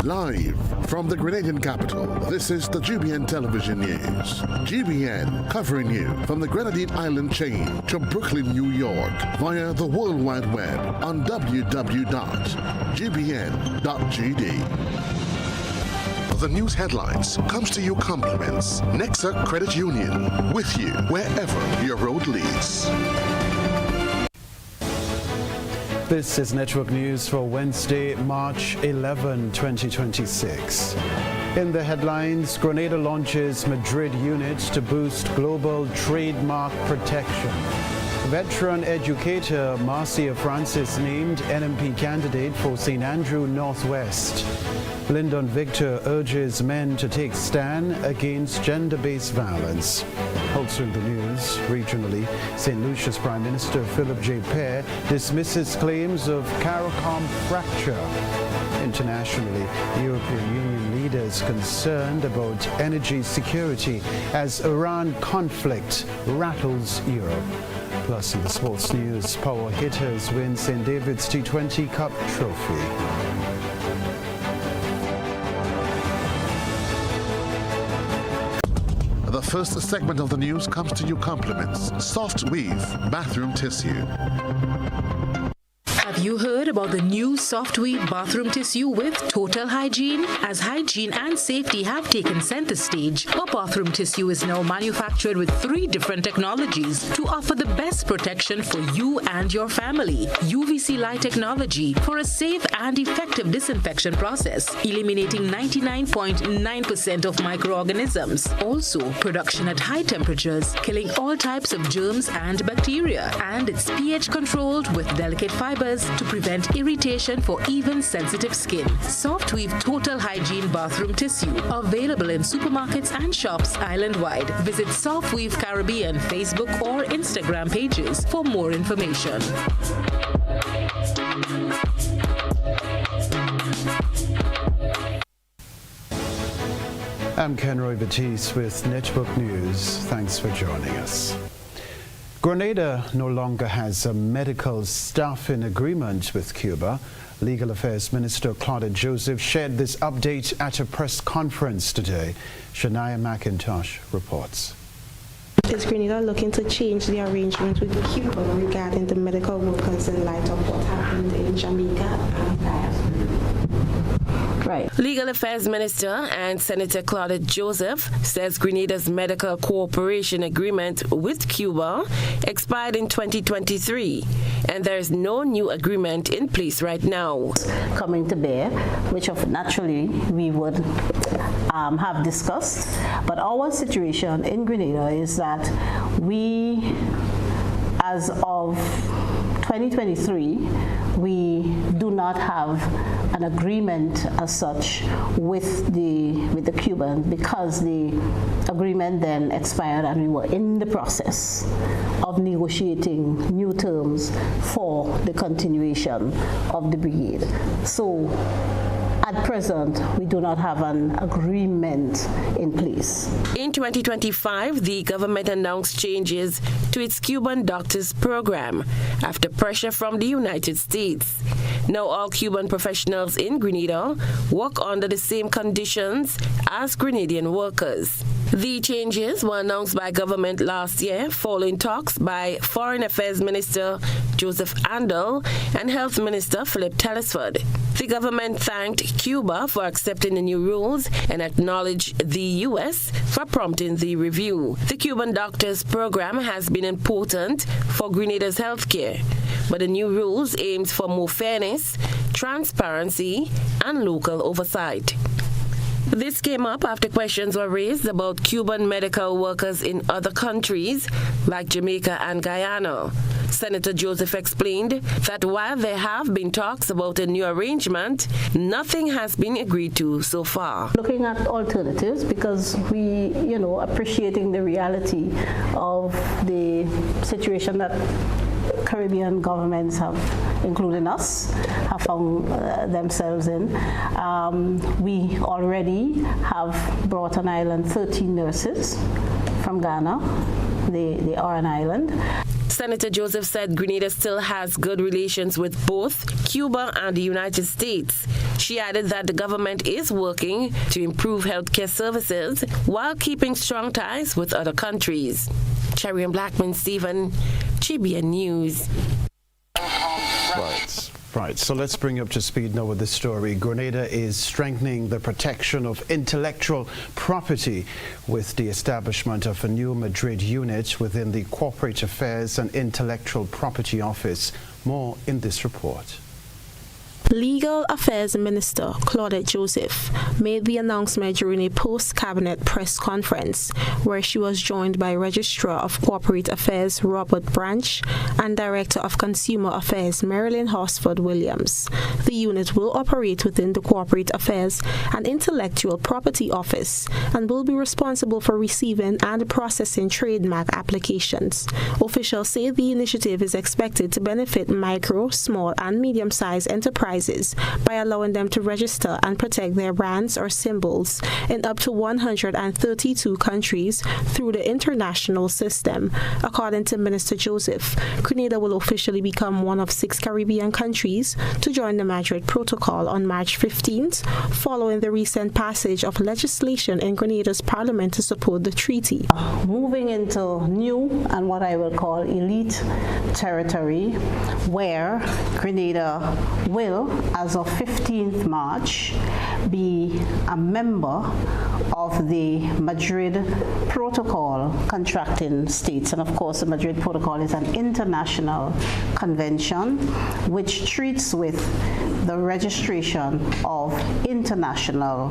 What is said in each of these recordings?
Live from the Grenadian capital, this is the GBN Television News. GBN covering you from the Grenadine Island chain to Brooklyn, New York via the World Wide Web on www.gbn.gd. The news headlines comes to you compliments Nexa Credit Union, with you wherever your road leads. This is Network News for Wednesday, March 11, 2026. In the headlines, Grenada launches Madrid unit to boost global trademark protection. Veteran educator Marcia Francis named NMP candidate for St. Andrew Northwest. Lyndon Victor urges men to take stand against gender-based violence. Also in the news, regionally, St. Lucia's Prime Minister Philip J. Pear dismisses claims of CARICOM fracture. Internationally, European Union leaders concerned about energy security as Iran conflict rattles Europe. Plus in the sports news, power hitters win St. David's T20 Cup trophy. The first segment of the news comes to you compliments Soft Weave bathroom tissue. Have you heard about the new Soft Weave bathroom tissue with total hygiene? As hygiene and safety have taken center stage, our bathroom tissue is now manufactured with 3 different technologies to offer the best protection for you and your family. UVC light technology for a safe and effective disinfection process, eliminating 99.9% of microorganisms. Also, production at high temperatures, killing all types of germs and bacteria. And it's pH controlled with delicate fibers to prevent irritation for even sensitive skin. Soft Weave Total Hygiene Bathroom Tissue. Available in supermarkets and shops island-wide. Visit Soft Weave Caribbean Facebook or Instagram pages for more information. I'm Kenroy Baptiste with Network News. Thanks for joining us. Grenada no longer has a medical staffing agreement with Cuba. Legal Affairs Minister Claudette Joseph shared this update at a press conference today. Shania McIntosh reports. Is Grenada looking to change the arrangement with Cuba regarding the medical workers in light of what happened in Jamaica and Guyana? Right. Legal Affairs Minister and Senator Claudette Joseph says Grenada's medical cooperation agreement with Cuba expired in 2023, and there is no new agreement in place right now. Coming to bear, which naturally we would have discussed, but our situation in Grenada is that we, as of 2023, we do not have an agreement as such with the Cuban, because the agreement then expired and we were in the process of negotiating new terms for the continuation of the brigade. So at present, we do not have an agreement in place. In 2025, the government announced changes to its Cuban doctors program after pressure from the United States. Now all Cuban professionals in Grenada work under the same conditions as Grenadian workers. The changes were announced by government last year following talks by Foreign Affairs Minister Joseph Andel and Health Minister Philip Telesford. The government thanked Cuba for accepting the new rules and acknowledged the U.S. for prompting the review. The Cuban doctors program has been important for Grenada's healthcare, but the new rules aims for more fairness, transparency, and local oversight. This came up after questions were raised about Cuban medical workers in other countries like Jamaica and Guyana. Senator Joseph explained that while there have been talks about a new arrangement, nothing has been agreed to so far. Looking at alternatives, because we, appreciating the reality of the situation that Caribbean governments have, including us, have found themselves in. We already have brought on island 13 nurses from Ghana. They are on island. Senator Joseph said Grenada still has good relations with both Cuba and the United States. She added that the government is working to improve healthcare services while keeping strong ties with other countries. Cherry and Blackman Stephen, GBN News. Right, so let's bring you up to speed now with this story. Grenada is strengthening the protection of intellectual property with the establishment of a new Madrid unit within the Corporate Affairs and Intellectual Property Office. More in this report. Legal Affairs Minister Claudette Joseph made the announcement during a post-cabinet press conference where she was joined by Registrar of Corporate Affairs Robert Branch and Director of Consumer Affairs Marilyn Horsford Williams. The unit will operate within the Corporate Affairs and Intellectual Property Office and will be responsible for receiving and processing trademark applications. Officials say the initiative is expected to benefit micro, small and medium-sized enterprises by allowing them to register and protect their brands or symbols in up to 132 countries through the international system. According to Minister Joseph, Grenada will officially become one of 6 Caribbean countries to join the Madrid Protocol on March 15th, following the recent passage of legislation in Grenada's parliament to support the treaty. Moving into new and what I will call elite territory, where Grenada will, as of 15th March, be a member of the Madrid Protocol contracting states. And of course, the Madrid Protocol is an international convention which treats with the registration of international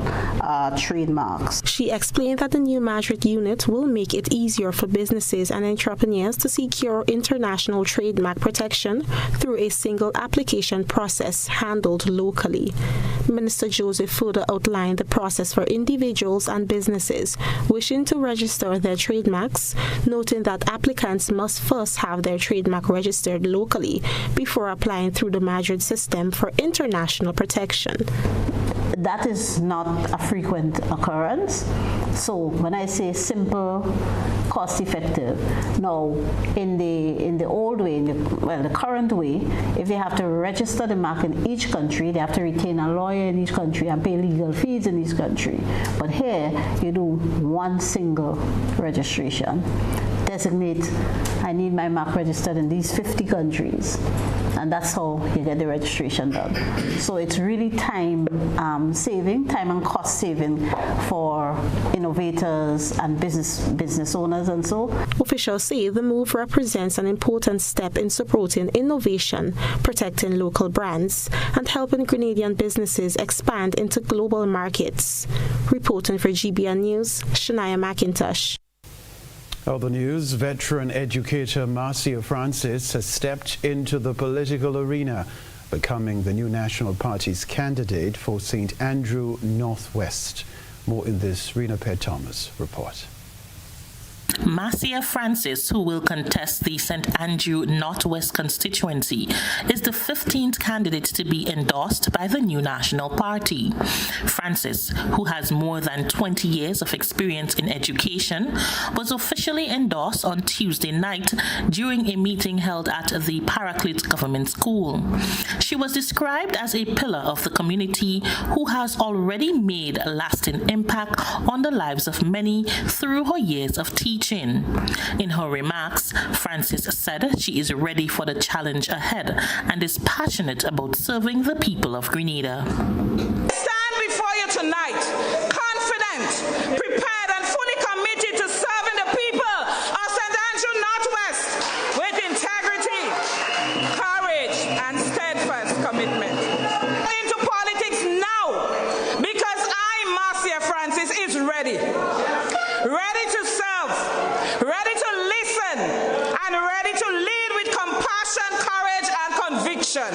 trademarks. She explained that the new Madrid unit will make it easier for businesses and entrepreneurs to secure international trademark protection through a single application process handled locally. Minister Joseph further outlined the process for individuals and businesses wishing to register their trademarks, noting that applicants must first have their trademark registered locally before applying through the Madrid system for international protection. That is not a frequent occurrence. So when I say simple, cost-effective, now in the old way, the current way, if they have to register the mark in each country, they have to retain a lawyer in each country and pay legal fees in each country. But here, you do one single registration. Designate, I need my mark registered in these 50 countries. And that's how you get the registration done. So it's really time and cost saving for innovators and business owners and so. Officials say the move represents an important step in supporting innovation, protecting local brands, and helping Grenadian businesses expand into global markets. Reporting for GBN News, Shania McIntosh. Other news, veteran educator Marcia Francis has stepped into the political arena, becoming the new National Party's candidate for St. Andrew Northwest. More in this Rena Perth-Thomas report. Marcia Francis, who will contest the St. Andrew Northwest constituency, is the 15th candidate to be endorsed by the new National Party. Francis, who has more than 20 years of experience in education, was officially endorsed on Tuesday night during a meeting held at the Paraclete Government School. She was described as a pillar of the community who has already made a lasting impact on the lives of many through her years of teaching. In her remarks, Francis said she is ready for the challenge ahead and is passionate about serving the people of Grenada. Stand before you tonight, confident, prepared and fully committed to serving the people of St. Andrew Northwest with integrity, courage and steadfast commitment. Into politics now, because I, Marcia Francis, is ready to serve, ready to listen, and ready to lead with compassion, courage, and conviction.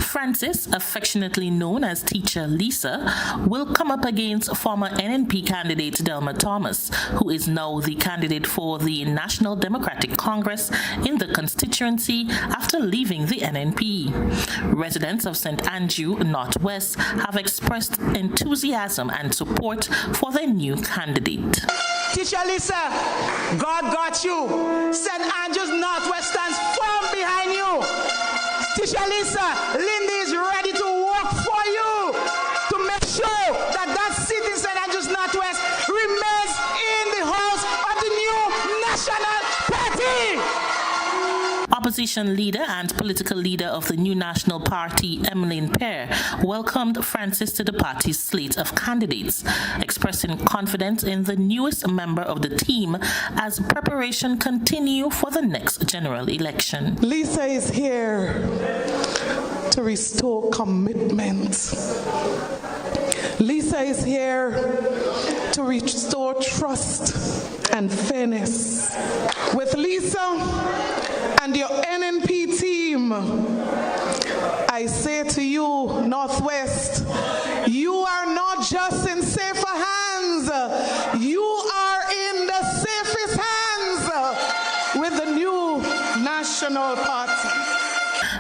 Francis, affectionately known as Teacher Lisa, will come up against former NNP candidate Delma Thomas, who is now the candidate for the National Democratic Congress in the constituency after leaving the NNP. Residents of St. Andrew Northwest have expressed enthusiasm and support for their new candidate. Teacher Lisa, God got you. St. Andrews Northwest stands firm behind you. Teacher Lisa, Lindy is ready to work for you to make sure that that seat in St. Andrews Northwest remains in the house of the new National Party. Opposition leader and political leader of the New National Party, Emmeline Pear, welcomed Francis to the party's slate of candidates, expressing confidence in the newest member of the team as preparation continue for the next general election. Lisa is here to restore commitment. Lisa is here to restore trust and fairness. With Lisa and your NNP team, I say to you, Northwest, you are not just in safer hands, you are in the safest hands with the new National Party.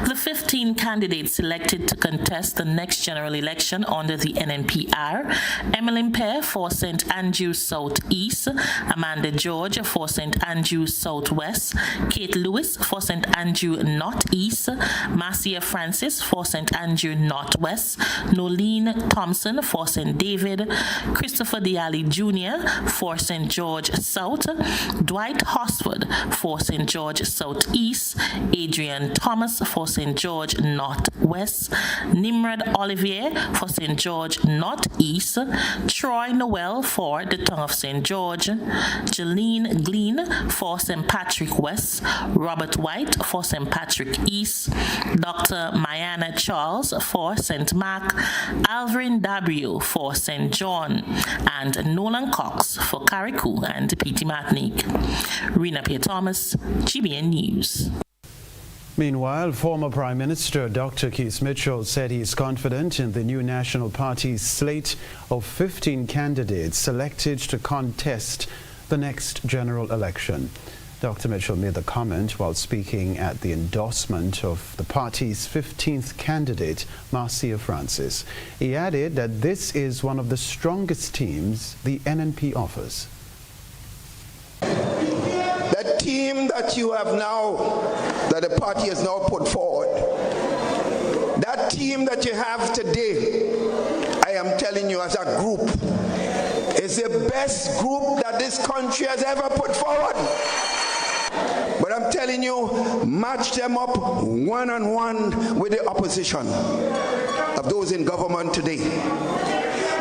The 15 candidates selected to contest the next general election under the NNP are Emmeline Pear for St. Andrews South East, Amanda George for St. Andrews South West, Kate Lewis for St. Andrew North East, Marcia Francis for St. Andrew North West, Nolene Thompson for St. David, Christopher Diali Jr. for St. George South, Dwight Hosford for St. George South East, Adrian Thomas for St. George Northwest, Nimrod Olivier for St. George Northeast, Troy Noel for the Tongue of St. George, Jeline Glean for St. Patrick West, Robert White for St. Patrick East, Dr. Mayana Charles for St. Mark, Alvin Dabrio for St. John, and Nolan Cox for Carriacou and Petite Martinique. Rena Pierre Thomas, GBN News. Meanwhile, former Prime Minister Dr. Keith Mitchell said he is confident in the new National Party's slate of 15 candidates selected to contest the next general election. Dr. Mitchell made the comment while speaking at the endorsement of the party's 15th candidate, Marcia Francis. He added that this is one of the strongest teams the NNP offers. The team that you have now, that the party has now put forward, that team that you have today, I am telling you as a group, is the best group that this country has ever put forward. But I'm telling you, match them up one-on-one with the opposition of those in government today.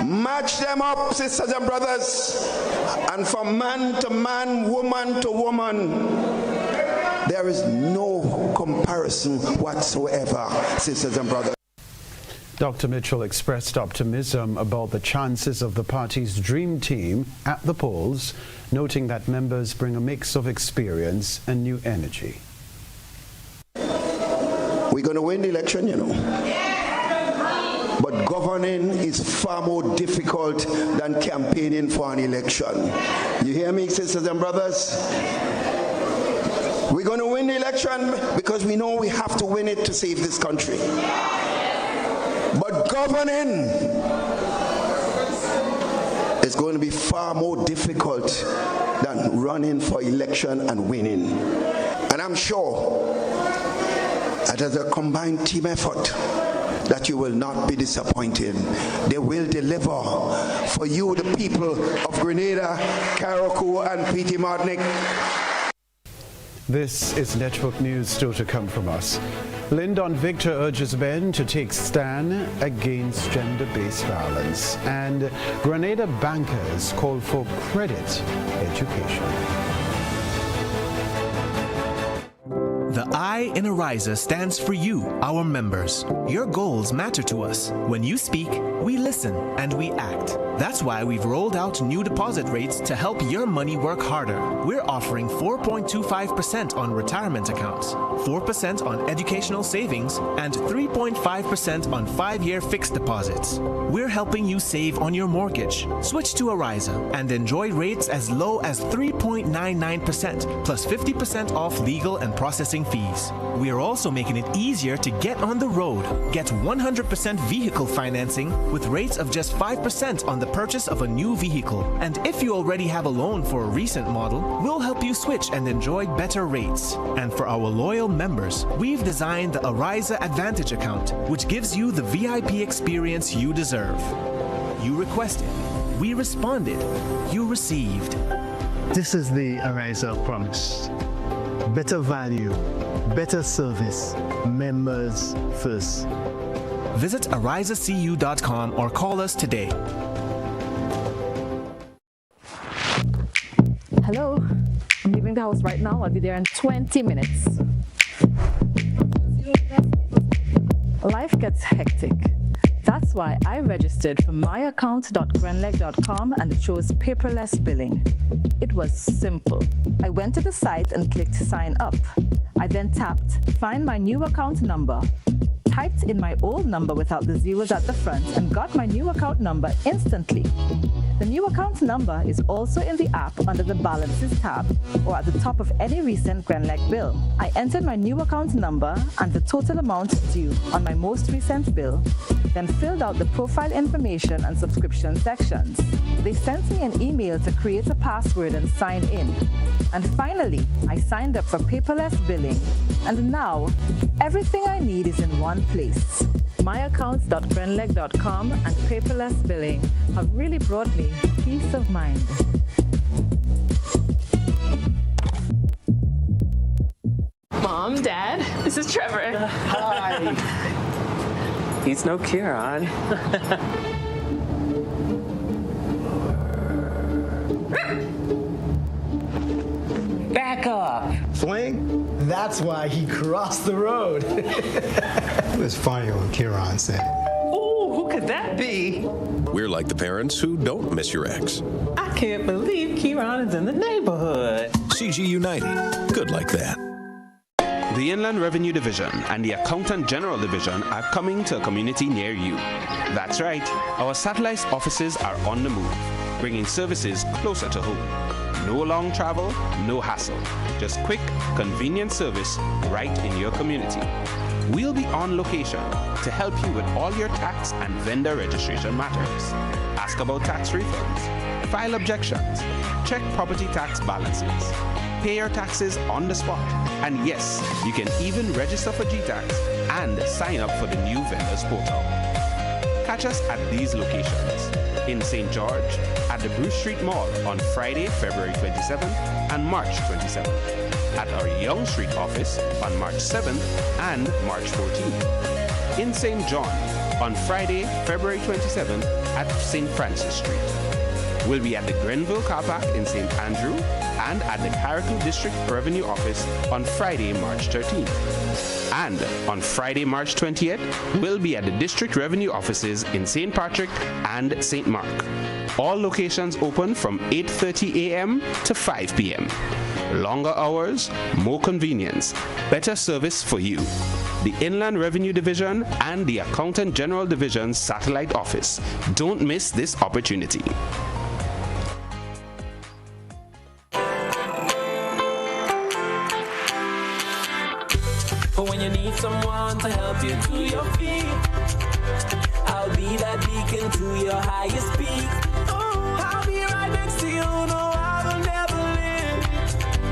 Match them up, sisters and brothers, and from man to man, woman to woman, there is no comparison whatsoever, sisters and brothers. Dr. Mitchell expressed optimism about the chances of the party's dream team at the polls, noting that members bring a mix of experience and new energy. We're going to win the election, you know. But governing is far more difficult than campaigning for an election. You hear me, sisters and brothers? We're going to win the election because we know we have to win it to save this country. But governing is going to be far more difficult than running for election and winning. And I'm sure that as a combined team effort, that you will not be disappointed. They will deliver for you, the people of Grenada, Carriacou, and Petite Martinique. This is Network News still to come from us. Lyndon Victor urges men to take stand against gender-based violence, and Grenada bankers call for credit education. The I in Ariza stands for you, our members. Your goals matter to us. When you speak, we listen and we act. That's why we've rolled out new deposit rates to help your money work harder. We're offering 4.25% on retirement accounts, 4% on educational savings, and 3.5% on 5-year fixed deposits. We're helping you save on your mortgage. Switch to Ariza and enjoy rates as low as 3.99% plus 50% off legal and processing fees. fees. We are also making it easier to get on the road. Get 100% vehicle financing with rates of just 5% on the purchase of a new vehicle. And if you already have a loan for a recent model, we'll help you switch and enjoy better rates. And for our loyal members, we've designed the Ariza Advantage account, which gives you the VIP experience you deserve. You requested, we responded, you received. This is the Ariza promise. Better value, better service, members first. Visit arizacu.com or call us today. Hello, I'm leaving the house right now. I'll be there in 20 minutes. Life gets hectic. That's why I registered for myaccount.grenleg.com and it chose paperless billing. It was simple. I went to the site and clicked sign up. I then tapped find my new account number, typed in my old number without the zeros at the front and got my new account number instantly. The new account number is also in the app under the Balances tab or at the top of any recent Grenleg bill. I entered my new account number and the total amount due on my most recent bill, then filled out the profile information and subscription sections. They sent me an email to create a password and sign in. And finally, I signed up for paperless billing. And now, everything I need is in one place. Myaccounts.grenleg.com and paperless billing have really brought me peace of mind. Mom, Dad, this is Trevor. Hi. He's no Kieran. Back up. Swing? That's why he crossed the road. It was funny when Kieran said, Ooh, who could that be? We're like the parents who don't miss your ex. I can't believe Kieran is in the neighborhood. CG United. Good like that. The Inland Revenue Division and the Accountant General Division are coming to a community near you. That's right, our satellite offices are on the move, bringing services closer to home. No long travel, no hassle. Just quick, convenient service right in your community. We'll be on location to help you with all your tax and vendor registration matters. Ask about tax refunds, file objections, check property tax balances, pay your taxes on the spot. And yes, you can even register for GTAX and sign up for the new vendors portal. Catch us at these locations. In St. George, at the Bruce Street Mall on Friday, February 27th and March 27th. At our Yonge Street office on March 7th and March 14th. In St. John on Friday, February 27th at St. Francis Street. We'll be at the Grenville Car Park in St. Andrew and at the Carrickle District Revenue Office on Friday, March 13th. And on Friday, March 20th, we'll be at the District Revenue Offices in St. Patrick and St. Mark. All locations open from 8:30 a.m. to 5 p.m. Longer hours, more convenience, better service for you. The Inland Revenue Division and the Accountant General Division's Satellite Office. Don't miss this opportunity. But when you need someone to help you to your feet, I'll be that beacon to your highest peak. Oh, I'll be right next to you, no, I will never leave.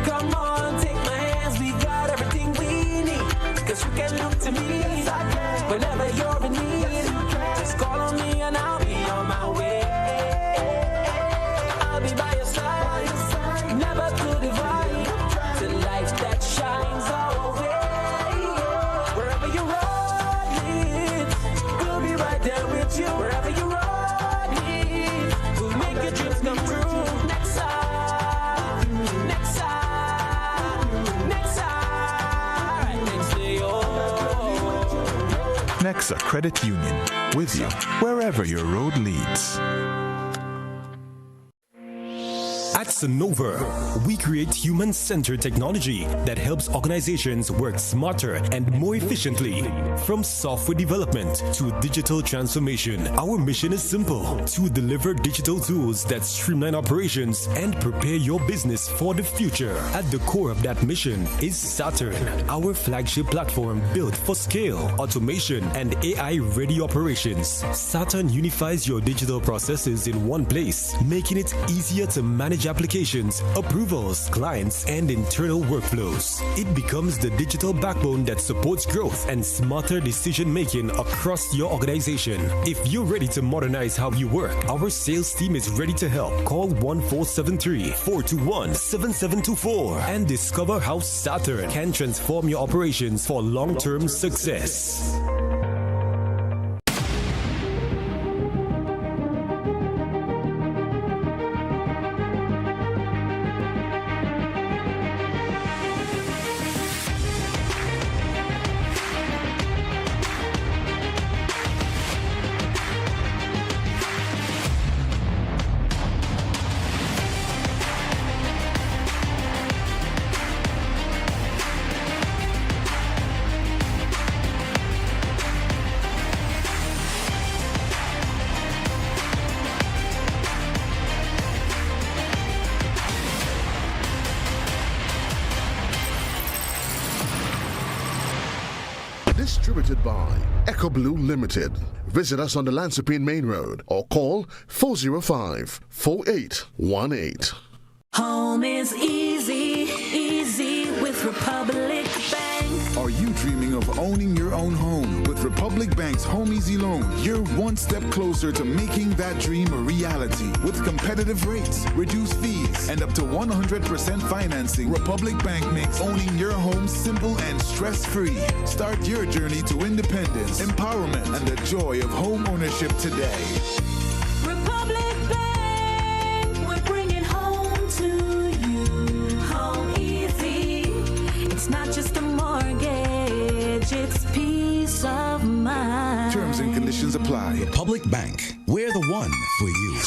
Come on, take my hands, we got everything we need. Cause you can look to me whenever you're in need. Just call on me and I'll be on my way. I'll be by your side, never to divide. The light that shines our way. Wherever you run it, we'll be right there with you. Wherever you run it, we'll make your dreams come true. Next time, next time, next time, right next to you. Nexa Credit Union, with you wherever your road leads. At Sonova, we create human-centered technology that helps organizations work smarter and more efficiently. From software development to digital transformation, our mission is simple: to deliver digital tools that streamline operations and prepare your business for the future. At the core of that mission is Saturn, our flagship platform built for scale, automation, and AI-ready operations. Saturn unifies your digital processes in one place, making it easier to manage applications, approvals, clients, and internal workflows. It becomes the digital backbone that supports growth and smarter decision-making across your organization. If you're ready to modernize how you work, our sales team is ready to help. Call 1473-421-7724 and discover how Saturn can transform your operations for long-term success. Distributed by Echo Blue Limited. Visit us on the Lansopine Main Road or call 405-4818. Home is easy, easy with Republic Bank. Are you dreaming of owning your own home? With Republic Bank's Home Easy Loan, you're one step closer to making that dream a reality. With competitive rates, reduced fees, and up to 100% financing, Republic Bank makes owning your home simple and stress-free. Start your journey to independence, empowerment, and the joy of home ownership today. Republic Bank, we're bringing home to you. Home easy. It's not just a mortgage, it's peace of mind. Terms and conditions apply. Republic Bank, we're the one for you.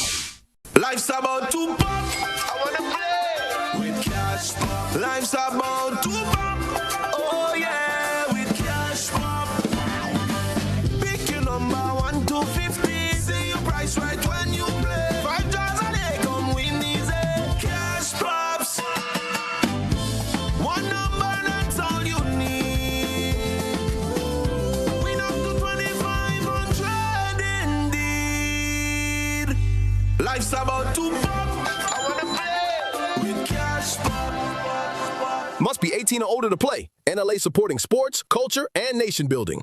Life's about to pop. I wanna play with cash pop. Life's about to pop. Oh yeah, with cash pop. Pick your number 1 to 50. See your price right when you play. 5,000 they come win easy. Cash pops. One number, that's all you need. Win up to 2,500 indeed. Life's about to pop. I wanna play with cash pop. Must be 18 or older to play. NLA supporting sports, culture, and nation building.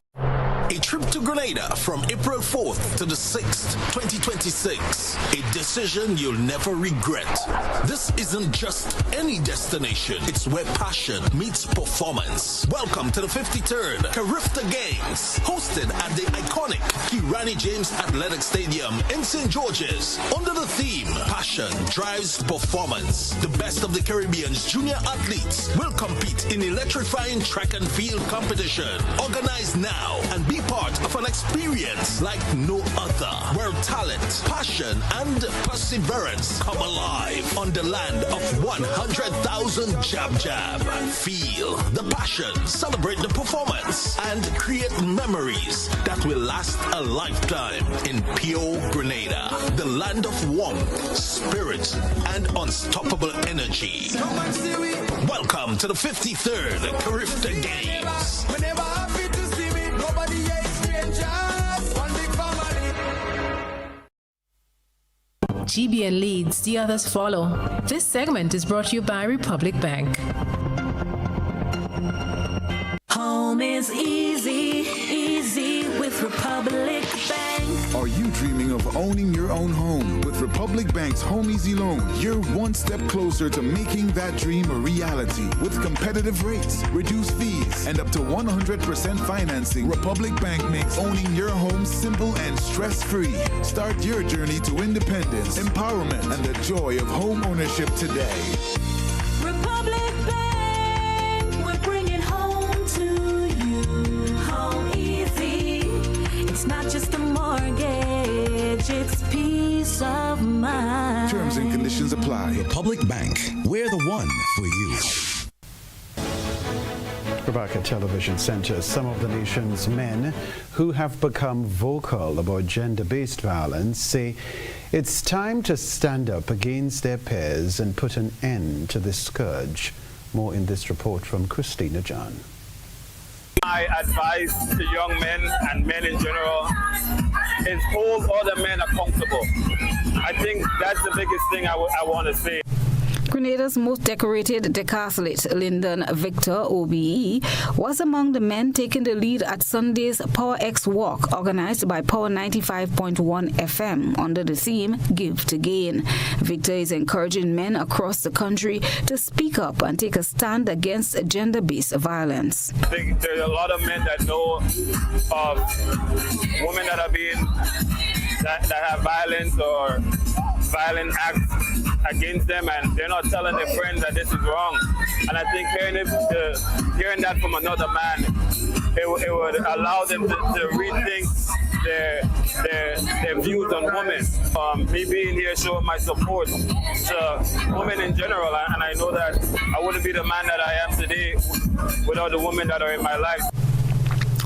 A trip to Grenada from April 4th to the 6th, 2026. A decision you'll never regret. This isn't just any destination. It's where passion meets performance. Welcome to the 53rd Carifta Games, hosted at the iconic Kirani James Athletic Stadium in St. George's. Under the theme, Passion Drives Performance. The best of the Caribbean's junior athletes will compete in electrifying track and field competition. Organize now and be part of an experience like no other, where talent, passion, and perseverance come alive on the land of 100,000 jab. Feel the passion, celebrate the performance, and create memories that will last a lifetime in pure Grenada, the land of warmth, spirit, and unstoppable energy. Welcome to the 53rd Carifta Games. GBN leads, the others follow. This segment is brought to you by Republic Bank. Home is easy, easy with Republic Bank. Are you dreaming of owning your own home? With Republic Bank's Home Easy Loan, you're one step closer to making that dream a reality. With competitive rates, reduced fees, and up to 100% financing, Republic Bank makes owning your home simple and stress-free. Start your journey to independence, empowerment, and the joy of home ownership today. Republic Bank, we're bringing home to you. Home easy. It's not just a mortgage, it's peace peace of mind. Terms and conditions apply. Republic Bank. We're the one for you. Rebecca Television Center, some of the nation's men who have become vocal about gender-based violence say it's time to stand up against their peers and put an end to this scourge. More in this report from Christina John. My advice to young men and men in general is hold other men accountable. I think that's the biggest thing I want to say. Grenada's most decorated decathlete, Lyndon Victor, OBE, was among the men taking the lead at Sunday's Power X Walk, organized by Power 95.1 FM under the theme Give to Gain. Victor is encouraging men across the country to speak up and take a stand against gender-based violence. I think there's a lot of men that know of women that are being, that have violence or violent acts against them, and they're not telling their friends that this is wrong. And I think hearing that from another man, it would allow them to rethink their views on women. Me being here showing my support to women in general, and I know that I wouldn't be the man that I am today without the women that are in my life.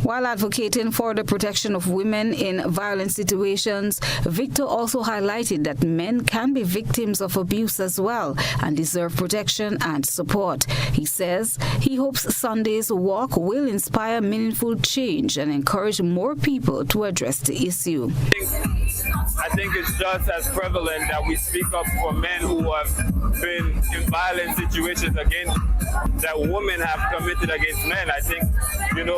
While advocating for the protection of women in violent situations, Victor also highlighted that men can be victims of abuse as well and deserve protection and support. He says he hopes Sunday's walk will inspire meaningful change and encourage more people to address the issue. I think it's just as prevalent that we speak up for men who have been in violent situations that women have committed against men. I think,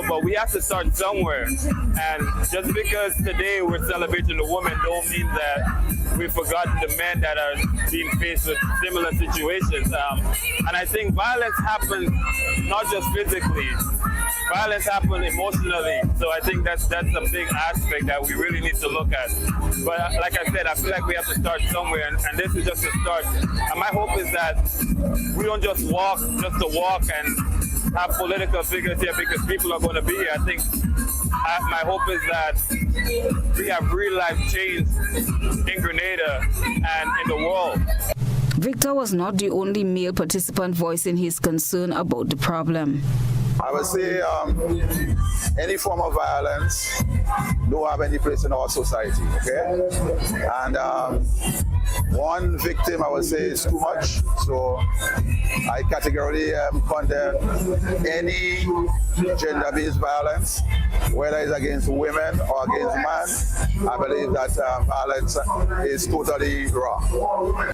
but we have to start somewhere. And just because today we're celebrating the women don't mean that we've forgotten the men that are being faced with similar situations. And I think violence happens not just physically. Violence happens emotionally, so I think that's a big aspect that we really need to look at. But like I said, I feel like we have to start somewhere, and this is just a start. And my hope is that we don't just walk just to walk and have political figures here because people are going to be here. I think my hope is that we have real life change in Grenada and in the world. Victor was not the only male participant voicing his concern about the problem. I would say any form of violence don't have any place in our society, okay? And one victim, I would say, is too much. So I categorically condemn any gender-based violence, whether it's against women or against men. I believe that violence is totally wrong.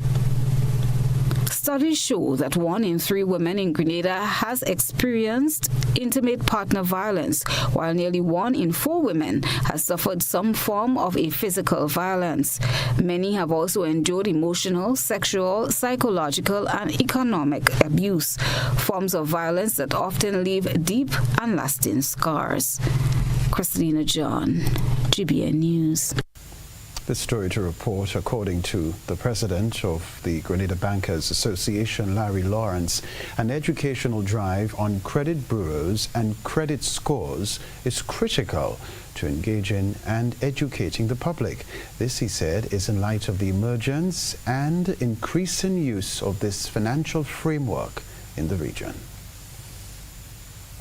Studies show that 1 in 3 women in Grenada has experienced intimate partner violence, while nearly 1 in 4 women has suffered some form of a physical violence. Many have also endured emotional, sexual, psychological, and economic abuse, forms of violence that often leave deep and lasting scars. Christina John, GBN News. This story to report, according to the president of the Grenada Bankers Association, Larry Lawrence, an educational drive on credit bureaus and credit scores is critical to engage in and educating the public. This, he said, is in light of the emergence and increasing use of this financial framework in the region.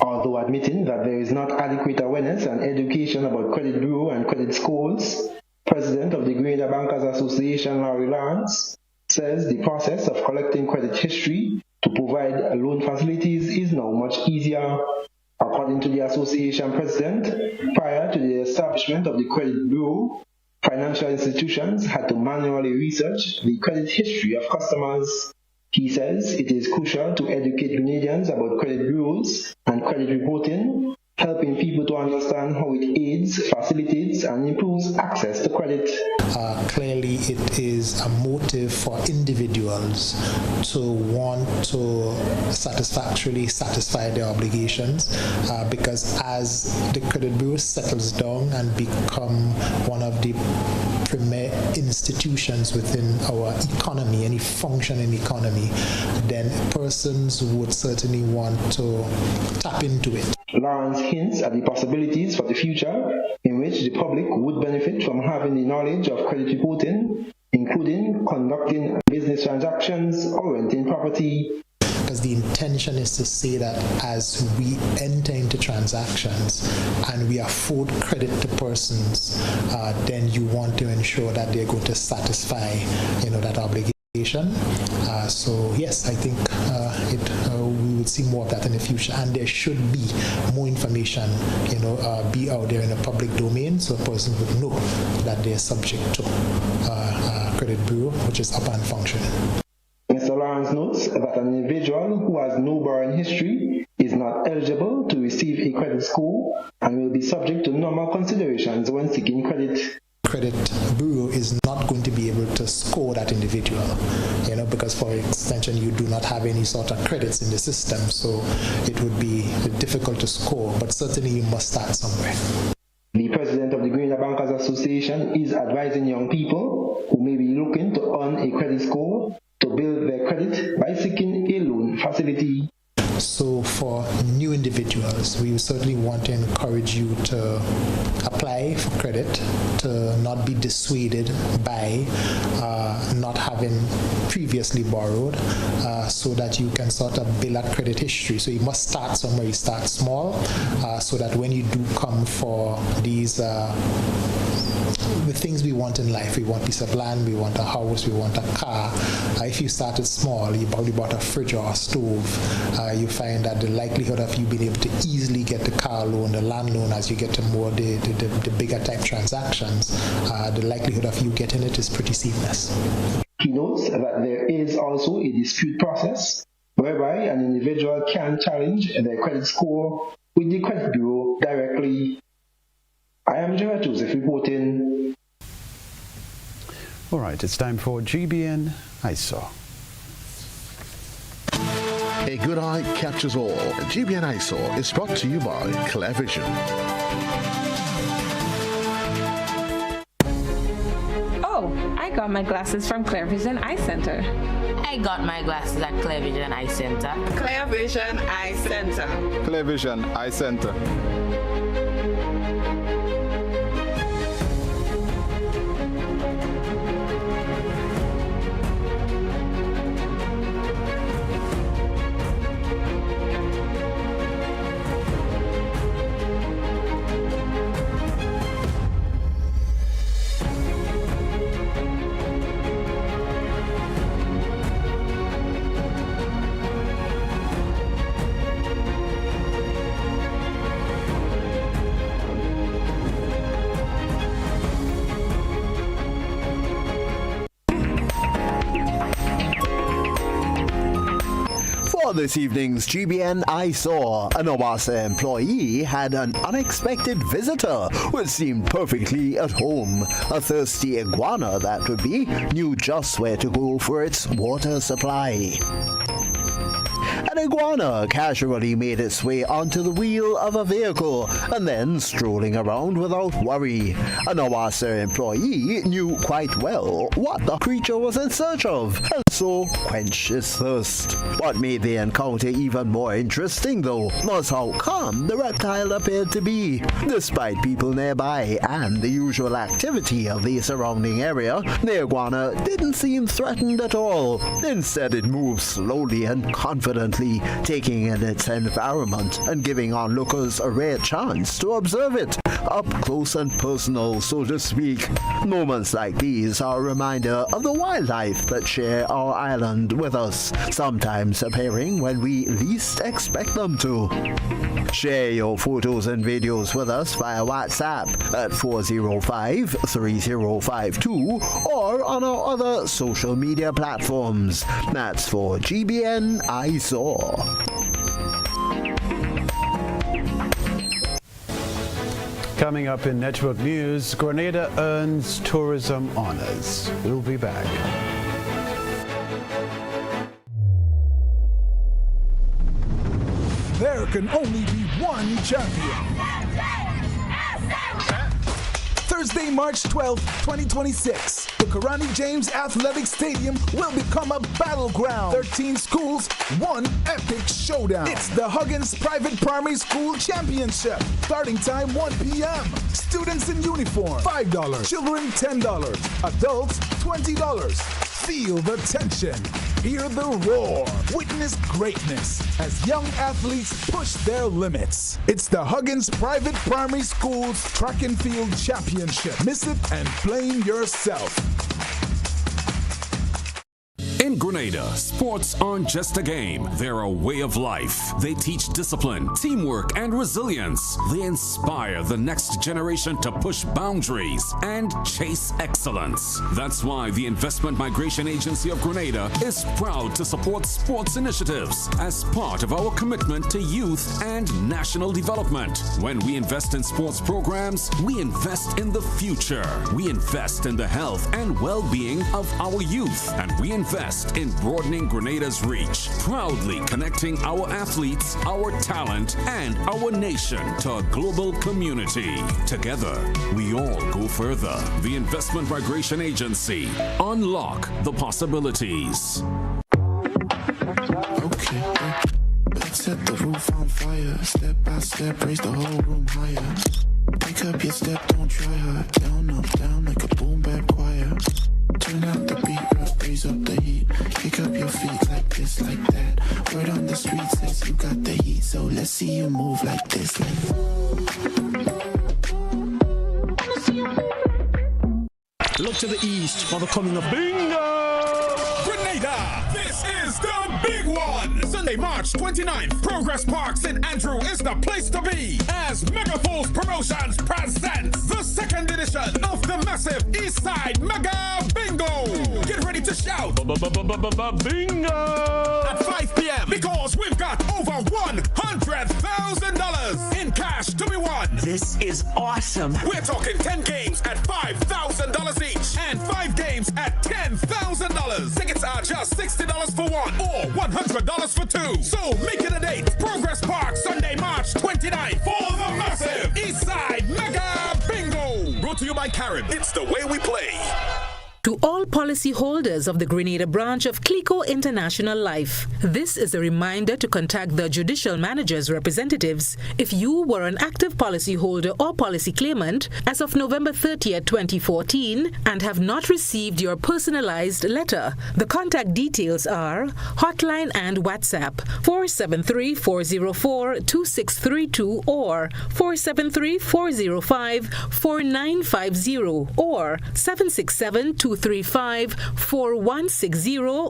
Although admitting that there is not adequate awareness and education about credit bureau and credit scores, President of the Grenada Bankers Association, Larry Lawrence, says the process of collecting credit history to provide loan facilities is now much easier. According to the association president, prior to the establishment of the credit bureau, financial institutions had to manually research the credit history of customers. He says it is crucial to educate Grenadians about credit bureaus and credit reporting, helping people to understand how it aids, facilitates, and improves access to credit. Clearly, it is a motive for individuals to want to satisfactorily satisfy their obligations because as the credit bureau settles down and become one of the premier institutions within our economy, any functioning economy, then persons would certainly want to tap into it. Lawrence hints at the possibilities for the future in which the public would benefit from having the knowledge of credit reporting, including including conducting business transactions or renting property. Because the intention is to say that as we enter into transactions and we afford credit to persons, then you want to ensure that they're going to satisfy, that obligation. So yes, I think we would see more of that in the future, and there should be more information, be out there in the public domain, so a person would know that they're subject to credit bureau, which is up and functioning. Mr. Lawrence notes that an individual who has no borrowing history is not eligible to receive a credit score and will be subject to normal considerations when seeking credit. Credit bureau is not going to be able to score that individual, because for extension you do not have any sort of credits in the system, so it would be difficult to score, but certainly you must start somewhere. The president of the Grenada Bankers Association is advising young people who may be looking to earn a credit score to build their credit by seeking a loan facility. So for new individuals, we certainly want to encourage you to apply for credit, to not be dissuaded by not having previously borrowed, so that you can sort of build a credit history. So you must start somewhere, you start small, so that when you do come for these the things we want in life, we want a piece of land, we want a house, we want a car. If you started small, you probably bought a fridge or a stove, you find that the likelihood of you being able to easily get the car loan, the land loan, as you get to more the bigger type transactions, the likelihood of you getting it is pretty seamless. He notes that there is also a dispute process whereby an individual can challenge their credit score with the credit bureau directly. I am Gerard Joseph reporting. All right, it's time for GBN I Saw. A good eye catches all. GBN I Saw is brought to you by Clear Vision. Oh, I got my glasses from Clear Vision Eye Center. I got my glasses at Clear Vision Eye Center. Clear Vision Eye Center. Clear Vision Eye Center. This evening's GBN I Saw, an Owasa employee had an unexpected visitor which seemed perfectly at home. A thirsty iguana, that would be, knew just where to go for its water supply. An iguana casually made its way onto the wheel of a vehicle and then strolling around without worry. An Owasa employee knew quite well what the creature was in search of and so quenched its thirst. What made the encounter even more interesting, though, was how calm the reptile appeared to be. Despite people nearby and the usual activity of the surrounding area, the iguana didn't seem threatened at all. Instead, it moved slowly and confidently, taking in its environment and giving onlookers a rare chance to observe it, up close and personal, so to speak. Moments like these are a reminder of the wildlife that share our island with us, sometimes appearing when we least expect them to. Share your photos and videos with us via WhatsApp at 405-3052 or on our other social media platforms. That's for GBN I Saw. Coming up in Network News, Grenada earns tourism honors. We'll be back. There can only be one champion. Thursday, March 12, 2026, the Karani James Athletic Stadium will become a battleground. 13 schools, one epic showdown. It's the Huggins Private Primary School Championship. Starting time 1 p.m. Students in uniform, $5. Children, $10. Adults, $20. Feel the tension. Hear the roar. Witness greatness as young athletes push their limits. It's the Huggins Private Primary Schools Track and Field Championship. Miss it and blame yourself. In Grenada, sports aren't just a game, they're a way of life. They teach discipline, teamwork, and resilience. They inspire the next generation to push boundaries and chase excellence. That's why the Investment Migration Agency of Grenada is proud to support sports initiatives as part of our commitment to youth and national development. When we invest in sports programs, we invest in the future. We invest in the health and well-being of our youth, and we invest in broadening Grenada's reach, proudly connecting our athletes, our talent, and our nation to a global community. Together, we all go further. The Investment Migration Agency. Unlock the possibilities. Okay, let's set the roof on fire. Step by step, raise the whole room higher. Pick up your step, don't try her. Down, up, down like a boom bap choir. Turn out the beat, raise up the heat. Kick up your feet like this, like that. Word on the street says you got the heat, so let's see you move like this. Look to the east for the coming of Bingo! Grenada, this is the big one! Sunday, March 29th, Progress Park St. Andrew is the place to be as Megafools Promotions presents the second edition of the massive Eastside Mega Bingo! Get ready to shout Bingo! At 5 p.m. because we've got over $100,000 in cash to be won! This is awesome! We're talking 10 games at $5,000 each and 5 games at $10,000. Tickets are just $60 for one or $100 for two. So make it a date. Progress Park, Sunday, March 29th for the massive Eastside Mega Bingo. Brought to you by Karen. It's the way we play. To all policyholders of the Grenada branch of Clico International Life, this is a reminder to contact the Judicial Manager's representatives if you were an active policyholder or policy claimant as of November 30th, 2014 and have not received your personalized letter. The contact details are hotline and WhatsApp 473-404-2632 or 473-405-4950 or 767-235-4160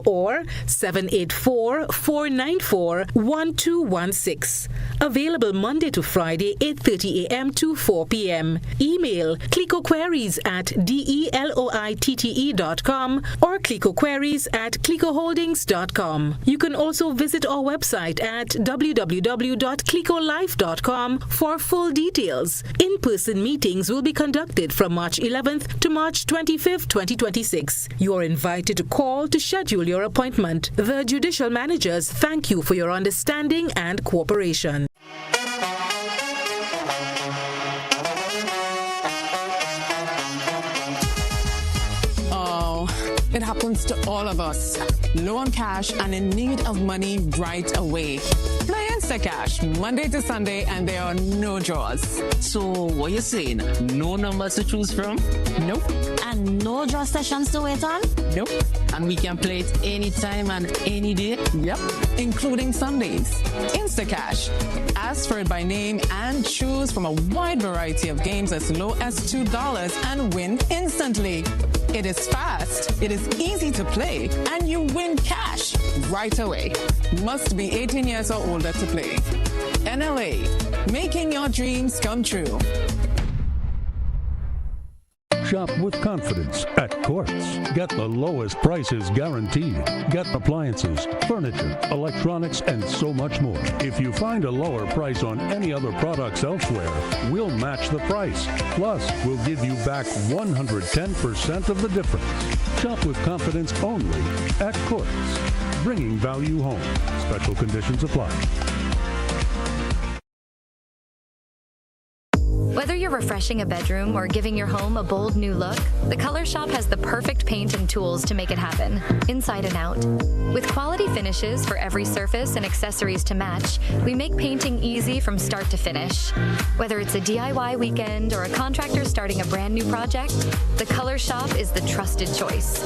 or 784-494-1216. Available Monday to Friday, 8:30 a.m. to 4 p.m. Email clicoqueries@deloitte.com or clicoqueries@clicoholdings.com. You can also visit our website at www.clicolife.com for full details. In-person meetings will be conducted from March 11th to March 25th, 2026. You are invited to call to schedule your appointment. The Judicial Managers thank you for your understanding and cooperation. It happens to all of us. Low on cash and in need of money right away. Play Instacash Monday to Sunday and there are no draws. So what you saying? No numbers to choose from? Nope. And no draw sessions to wait on? Nope. And we can play it anytime and any day? Yep. Including Sundays. Instacash. Ask for it by name and choose from a wide variety of games as low as $2 and win instantly. It is fast, it is easy to play, and you win cash right away. Must be 18 years or older to play. NLA, making your dreams come true. Shop with confidence at Quartz. Get the lowest prices guaranteed. Get appliances, furniture, electronics, and so much more. If you find a lower price on any other products elsewhere, we'll match the price. Plus, we'll give you back 110% of the difference. Shop with confidence only at Quartz. Bringing value home. Special conditions apply. Whether you're refreshing a bedroom or giving your home a bold new look? The Color Shop has the perfect paint and tools to make it happen, inside and out. With quality finishes for every surface and accessories to match, we make painting easy from start to finish. Whether it's a DIY weekend or a contractor starting a brand new project, the Color Shop is the trusted choice.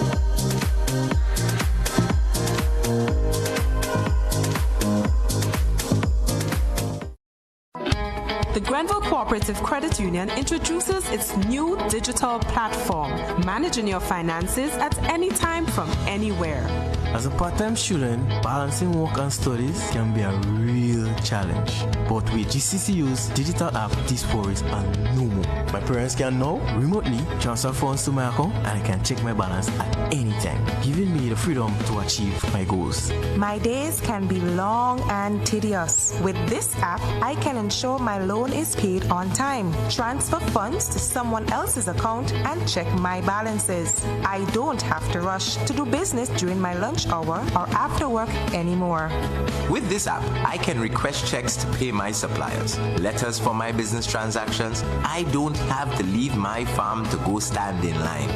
The Grenville Cooperative Credit Union introduces its new digital platform, managing your finances at any time from anywhere. As a part-time student, balancing work and studies can be a real challenge. But with GCCU's digital app, these worries are no more. My parents can now remotely transfer funds to my account and I can check my balance at any time, giving me the freedom to achieve my goals. My days can be long and tedious. With this app, I can ensure my loan is paid on time, transfer funds to someone else's account, and check my balances. I don't have to rush to do business during my lunch hour or after work anymore. With this app, I can request checks to pay my suppliers, letters for my business transactions. I don't have to leave my farm to go stand in line.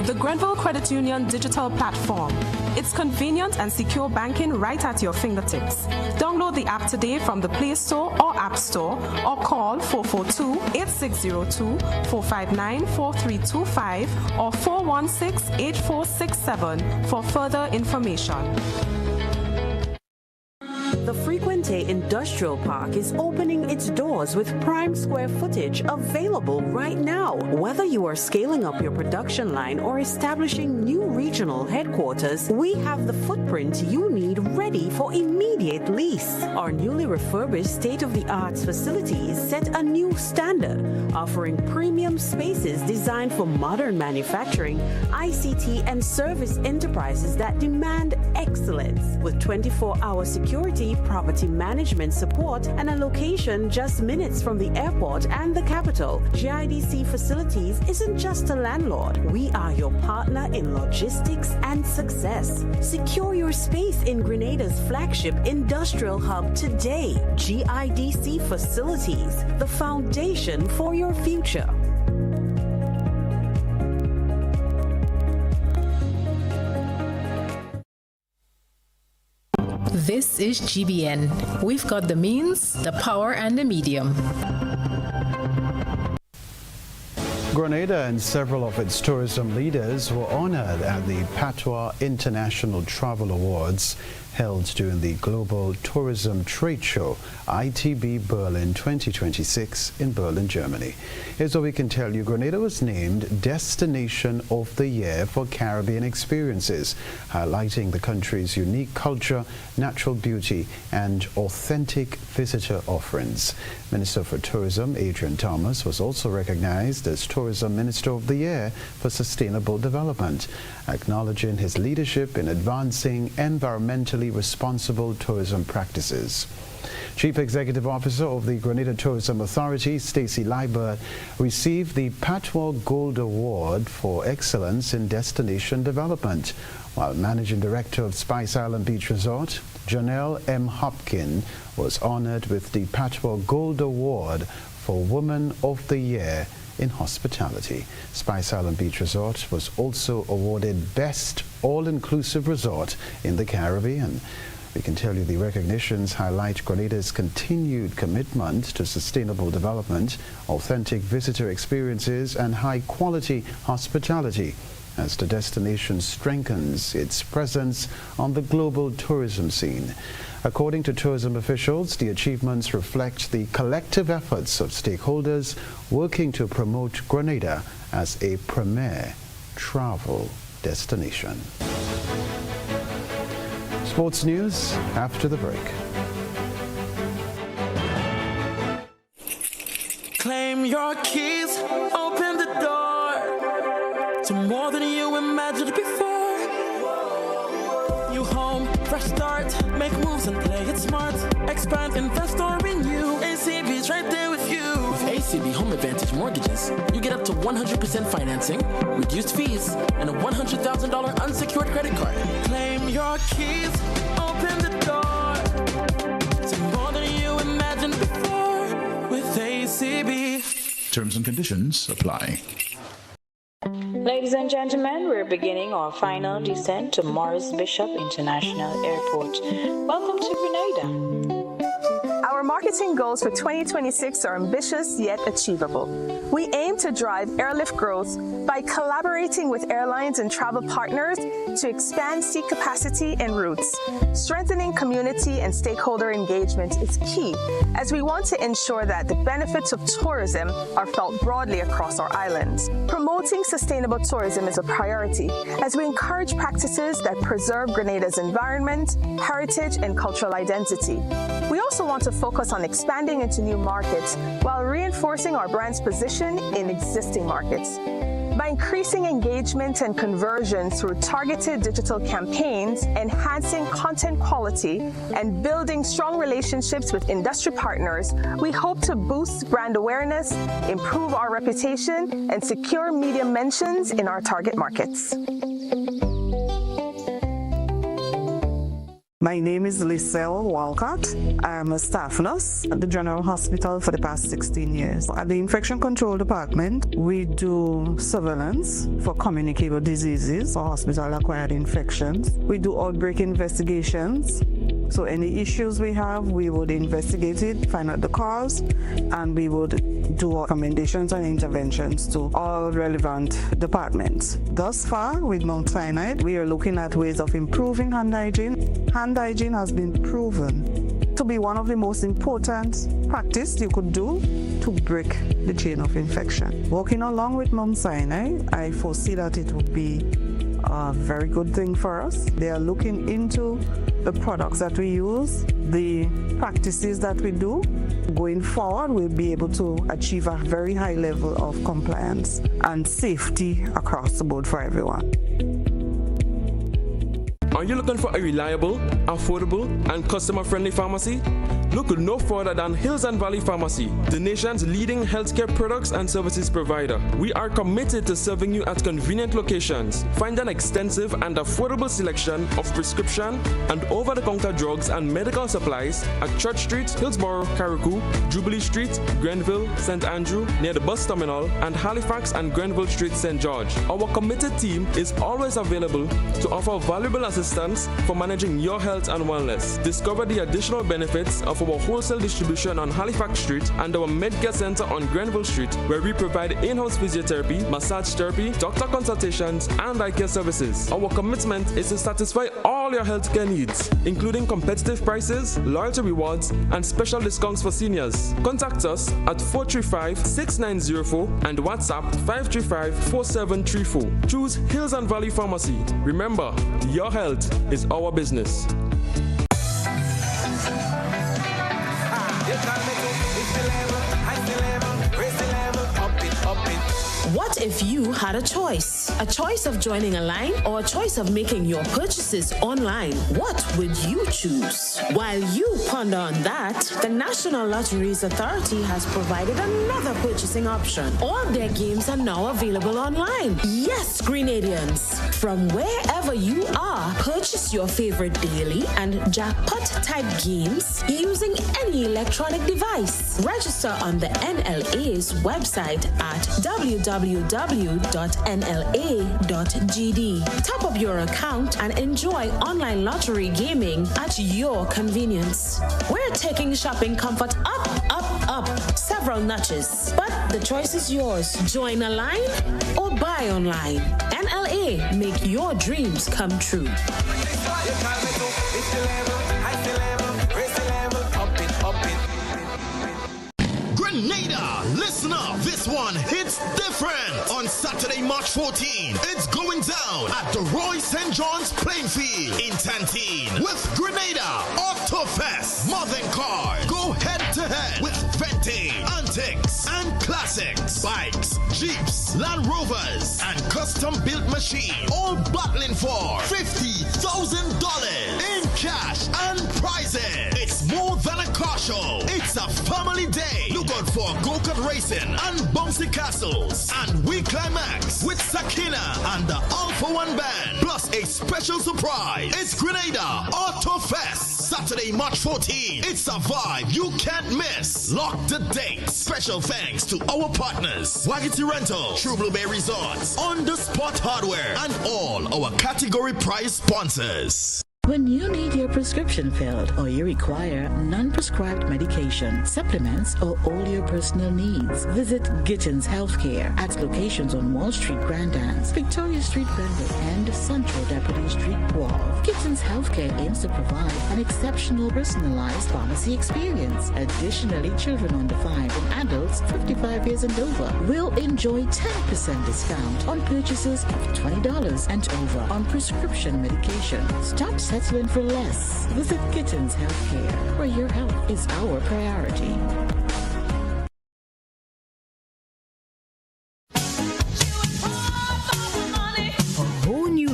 The Grenville Credit Union digital platform. It's convenient and secure banking right at your fingertips. Download the app today from the Play Store or App Store or call 442-8602, 459-4325 or 416-8467 for further information. The Frequente Industrial Park is opening its doors with prime square footage available right now. Whether you are scaling up your production line or establishing new regional headquarters, we have the footprint you need ready for immediate lease. Our newly refurbished state-of-the-art facilities set a new standard, offering premium spaces designed for modern manufacturing, ICT, and service enterprises that demand excellence. With 24-hour security, property management support, and a location just minutes from the airport and the capital, GIDC Facilities isn't just a landlord. We are your partner in logistics and success. Secure your space in Grenada's flagship industrial hub today. GIDC Facilities, the foundation for your future. This is GBN. We've got the means, the power, and the medium. Grenada and several of its tourism leaders were honored at the Patois International Travel Awards held during the Global Tourism Trade Show, ITB Berlin 2026 in Berlin, Germany. Here's what we can tell you. Grenada was named Destination of the Year for Caribbean Experiences, highlighting the country's unique culture, natural beauty, and authentic visitor offerings. Minister for Tourism Adrian Thomas was also recognized as Tourism Minister of the Year for Sustainable Development, acknowledging his leadership in advancing environmentally responsible tourism practices. Chief Executive Officer of the Grenada Tourism Authority, Stacey Liebert, received the Patois Gold Award for Excellence in Destination Development, while Managing Director of Spice Island Beach Resort, Janelle M. Hopkin, was honored with the Patois Gold Award for Woman of the Year in Hospitality. Spice Island Beach Resort was also awarded Best All-Inclusive Resort in the Caribbean. We can tell you the recognitions highlight Grenada's continued commitment to sustainable development, authentic visitor experiences, and high-quality hospitality as the destination strengthens its presence on the global tourism scene. According to tourism officials, the achievements reflect the collective efforts of stakeholders working to promote Grenada as a premier travel destination. Sports news after the break. Claim your keys, open the door to more than you imagined before. New home, fresh start, make moves and play it smart. Expand, invest or renew. ACB's right there with you. With ACB Home Advantage Mortgages, you get up to 100% financing, reduced fees, and a $100,000 unsecured credit card. Claim your keys, open the door to more than you imagined before with ACB. Terms and conditions apply. Ladies and gentlemen, we're beginning our final descent to Morris Bishop International Airport. Welcome to Grenada. Our marketing goals for 2026 are ambitious yet achievable. We aim to drive airlift growth by collaborating with airlines and travel partners to expand seat capacity and routes. Strengthening community and stakeholder engagement is key, as we want to ensure that the benefits of tourism are felt broadly across our islands. Promoting sustainable tourism is a priority, as we encourage practices that preserve Grenada's environment, heritage, and cultural identity. We also want to focus on expanding into new markets while reinforcing our brand's position in existing markets. By increasing engagement and conversion through targeted digital campaigns, enhancing content quality, and building strong relationships with industry partners, we hope to boost brand awareness, improve our reputation, and secure media mentions in our target markets. My name is Liselle Walcott. I am a staff nurse at the General Hospital for the past 16 years. At the Infection Control Department, we do surveillance for communicable diseases or hospital-acquired infections. We do outbreak investigations. So any issues we have, we would investigate it, find out the cause, and we would do recommendations and interventions to all relevant departments. Thus far, with Mount Sinai, we are looking at ways of improving hand hygiene. Hand hygiene has been proven to be one of the most important practices you could do to break the chain of infection. Working along with Mount Sinai, I foresee that it would be a very good thing for us. They are looking into the products that we use, the practices that we do. Going forward, we'll be able to achieve a very high level of compliance and safety across the board for everyone. Are you looking for a reliable, affordable, and customer-friendly pharmacy? Look no further than Hills and Valley Pharmacy, the nation's leading healthcare products and services provider. We are committed to serving you at convenient locations. Find an extensive and affordable selection of prescription and over-the-counter drugs and medical supplies at Church Street, Hillsborough, Carriacou, Jubilee Street, Grenville, St. Andrew, near the bus terminal, and Halifax and Grenville Street, St. George. Our committed team is always available to offer valuable assistance for managing your health and wellness. Discover the additional benefits of our wholesale distribution on Halifax Street and our Medcare Center on Grenville Street, where we provide in-house physiotherapy, massage therapy, doctor consultations, and eye care services. Our commitment is to satisfy all your healthcare needs, including competitive prices, loyalty rewards, and special discounts for seniors. Contact us at 435-6904 and WhatsApp 535-4734. Choose Hills and Valley Pharmacy. Remember, your health is our business. What if you had a choice? A choice of joining a line or a choice of making your purchases online? What would you choose? While you ponder on that, the National Lotteries Authority has provided another purchasing option. All their games are now available online. Yes, Grenadians, from wherever you are, purchase your favorite daily and jackpot type games using any electronic device. Register on the NLA's website at www.nla.gd. Top up your account and enjoy online lottery gaming at your convenience. We're taking shopping comfort up, several notches. But the choice is yours. Join a line or buy online. NLA, make your dreams come true. Grenada, listen up. This one hits different. On Saturday, March 14, it's going down at the Roy St. John's playing field in Tantine with Grenada Autofest. More than cars, go head to head with vintage, antiques, and classics, bikes, Jeeps, Land Rovers, and custom-built machines, all battling for $50,000 in cash and prizes. It's more than a car show. It's a family day. Look out for go-kart racing and bouncy castles. And we climax with Sakina and the Alpha One Band. Plus a special surprise. It's Grenada Auto Fest. Saturday, March 14. It's a vibe you can't miss. Lock the date. Special thanks to our partners, Wagity Rental, True Blueberry Resorts, On the Spot Hardware, and all our category prize sponsors. When you need your prescription filled or you require non-prescribed medication, supplements, or all your personal needs, visit Gittins Healthcare at locations on Wall Street, Grand Anse, Victoria Street, Grenville, and Central Deputy Street, Wharf. Gittins Healthcare aims to provide an exceptional personalized pharmacy experience. Additionally, children under 5 and adults 55 years and over will enjoy 10% discount on purchases of $20 and over on prescription medication. Stop settling for less. Visit Gittins Healthcare, where your health is our priority.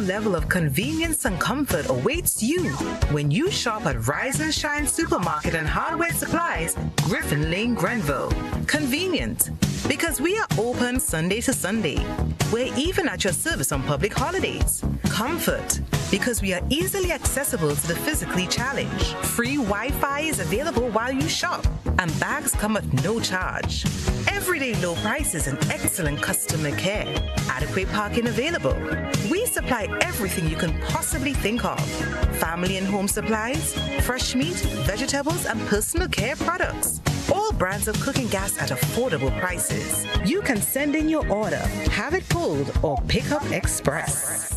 Level of convenience and comfort awaits you when you shop at Rise and Shine Supermarket and Hardware Supplies, Griffin Lane, Grenville. Convenient, because we are open Sunday to Sunday. We're even at your service on public holidays. Comfort, because we are easily accessible to the physically challenged. Free Wi-Fi is available while you shop, and bags come at no charge. Everyday low prices and excellent customer care. Adequate parking available. We supply everything you can possibly think of. Family and home supplies, fresh meat, vegetables, and personal care products. All brands of cooking gas at affordable prices. You can send in your order, have it pulled, or pick up express.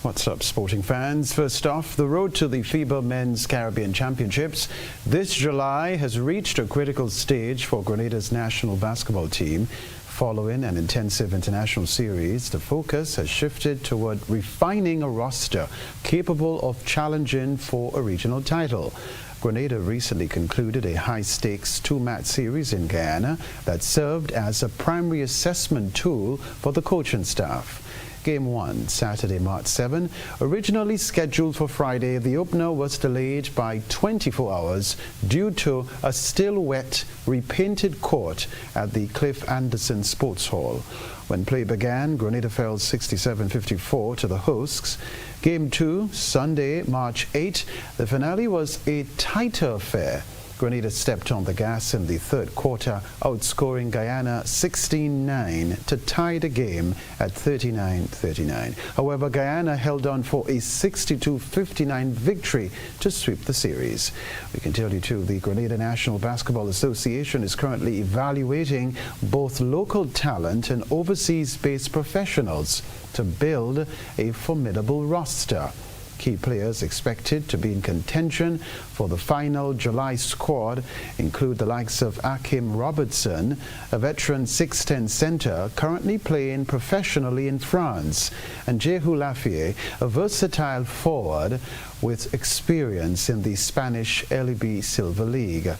What's up, sporting fans? First off, the road to the FIBA Men's Caribbean Championships this July has reached a critical stage for Grenada's national basketball team. Following an intensive international series, the focus has shifted toward refining a roster capable of challenging for a regional title. Grenada recently concluded a high-stakes two-match series in Guyana that served as a primary assessment tool for the coaching staff. Game 1, Saturday, March 7, originally scheduled for Friday, the opener was delayed by 24 hours due to a still wet, repainted court at the Cliff Anderson Sports Hall. When play began, Grenada fell 67-54 to the hosts. Game 2, Sunday, March 8, the finale was a tighter affair. Grenada stepped on the gas in the third quarter, outscoring Guyana 16-9 to tie the game at 39-39. However, Guyana held on for a 62-59 victory to sweep the series. We can tell you too, the Grenada National Basketball Association is currently evaluating both local talent and overseas-based professionals to build a formidable roster. Key players expected to be in contention for the final July squad include the likes of Akim Robertson, a veteran 6'10" center currently playing professionally in France, and Jehu Lafayette, a versatile forward with experience in the Spanish LEB Silver League.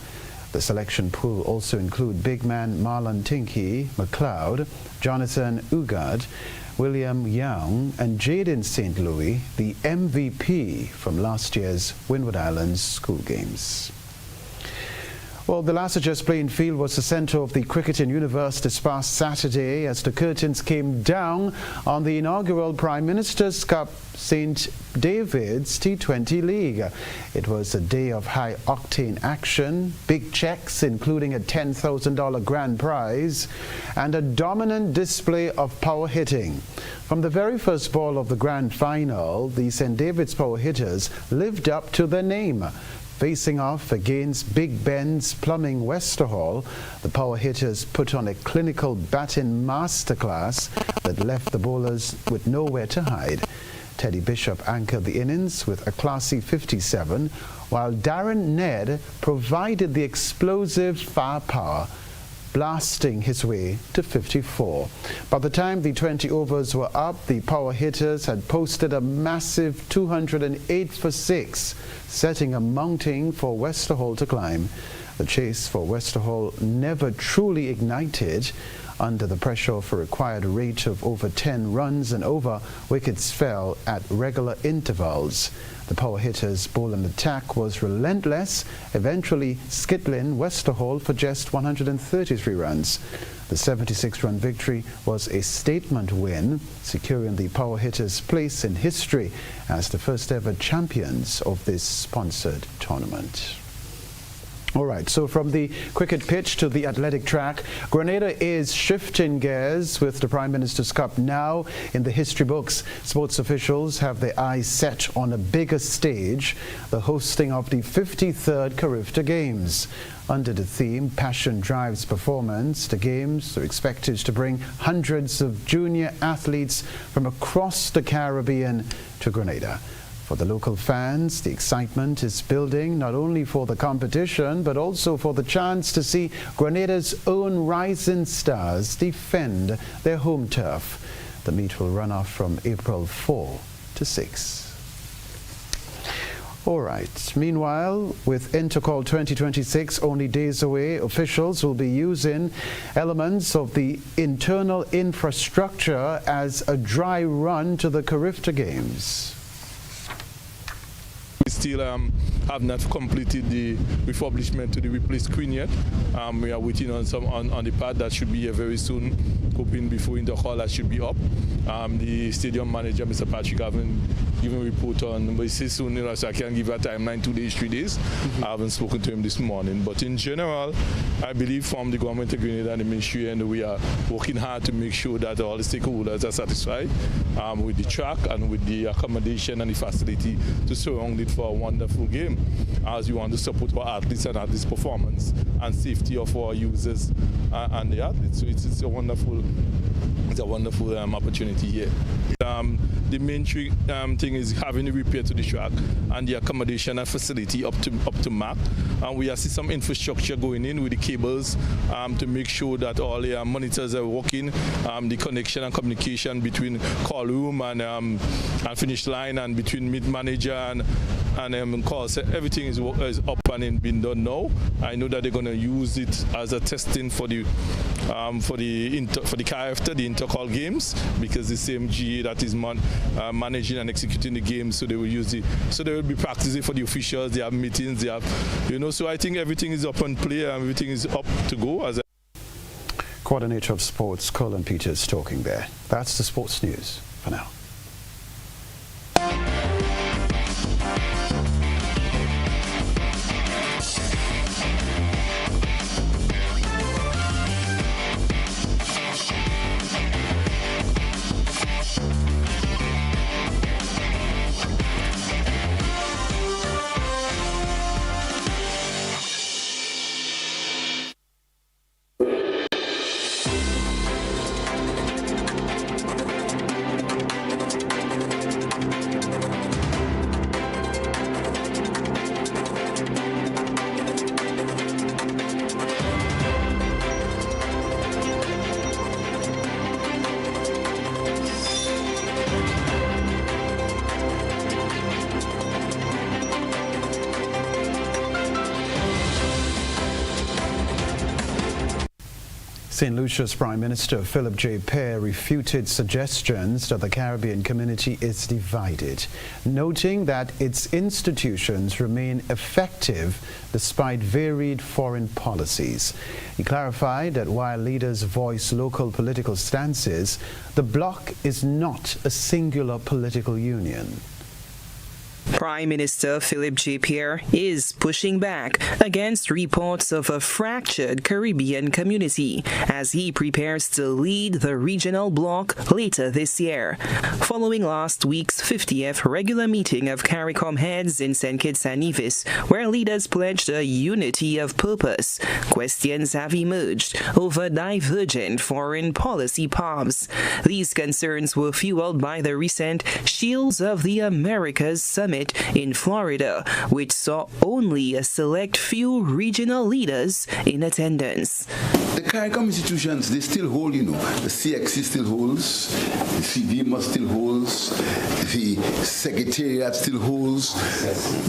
The selection pool also include big man Marlon Tinky McLeod, Jonathan Ugard, William Young, and Jaden St. Louis, the MVP from last year's Windward Islands School Games. Well, the Lassagers playing field was the center of the cricketing universe this past Saturday as the curtains came down on the inaugural Prime Minister's Cup St. David's T20 League. It was a day of high-octane action, big checks including a $10,000 grand prize, and a dominant display of power hitting. From the very first ball of the grand final, the St. David's power hitters lived up to their name. Facing off against Big Ben's Plumbing Westerhall, the power hitters put on a clinical batting masterclass that left the bowlers with nowhere to hide. Teddy Bishop anchored the innings with a classy 57, while Darren Ned provided the explosive firepower, blasting his way to 54. By the time the 20 overs were up, the power hitters had posted a massive 208 for 6, setting a mounting for Westerhall to climb. The chase for Westerhall never truly ignited. Under the pressure of a required rate of over 10 runs and over, wickets fell at regular intervals. The power hitters' bowling attack was relentless, eventually skittling Westerhall for just 133 runs. The 76-run victory was a statement win, securing the power hitters' place in history as the first ever champions of this sponsored tournament. All right, so from the cricket pitch to the athletic track, Grenada is shifting gears with the Prime Minister's Cup now in the history books. Sports officials have their eyes set on a bigger stage, the hosting of the 53rd Carifta Games. Under the theme, Passion Drives Performance, the Games are expected to bring hundreds of junior athletes from across the Caribbean to Grenada. For the local fans, the excitement is building not only for the competition, but also for the chance to see Grenada's own rising stars defend their home turf. The meet will run off from April 4 to 6. All right. Meanwhile, with Intercall 2026 only days away, officials will be using elements of the internal infrastructure as a dry run to the Carifta Games. We still have not completed the refurbishment to the replaced screen yet. We are waiting on on the part that should be here very soon, hoping before Intercall that should be up. The stadium manager, Mr. Patrick, haven't given a report on, but he says soon, so I can't give a timeline, 2 days, 3 days. I haven't spoken to him this morning. But in general, I believe from the government of Grenada and the ministry, and we are working hard to make sure that all the stakeholders are satisfied with the track and with the accommodation and the facility to surround it for a wonderful game, as we want to support our athletes and athletes' performance and safety of our users and the athletes. So it's a wonderful opportunity here. The main thing is having the repair to the track and the accommodation and facility up to mark. And we have see some infrastructure going in with the cables to make sure that all the monitors are working, the connection and communication between call room and finish line, and between mid manager and calls. Everything is up and being done now. I know that they're going to use it as a testing for the Carifta, the Intercall games, because the same GA that is managing and executing the games, so they will use it. So they will be practicing for the officials. They have meetings. They have, So I think everything is up on play and everything is up to go. Coordinator of Sports, Colin Peters, talking there. That's the sports news for now. St. Lucia's Prime Minister Philip J. Pear refuted suggestions that the Caribbean community is divided, noting that its institutions remain effective despite varied foreign policies. He clarified that while leaders voice local political stances, the bloc is not a singular political union. Prime Minister Philip J. Pear is pushing back against reports of a fractured Caribbean community as he prepares to lead the regional bloc later this year. Following last week's 50th regular meeting of CARICOM heads in St. Kitts and Nevis, where leaders pledged a unity of purpose, questions have emerged over divergent foreign policy paths. These concerns were fueled by the recent Shields of the Americas Summit in Florida, which saw only a select few regional leaders in attendance. The CARICOM institutions, they still hold, the CXC still holds, the CVMA still holds, the Secretariat still holds,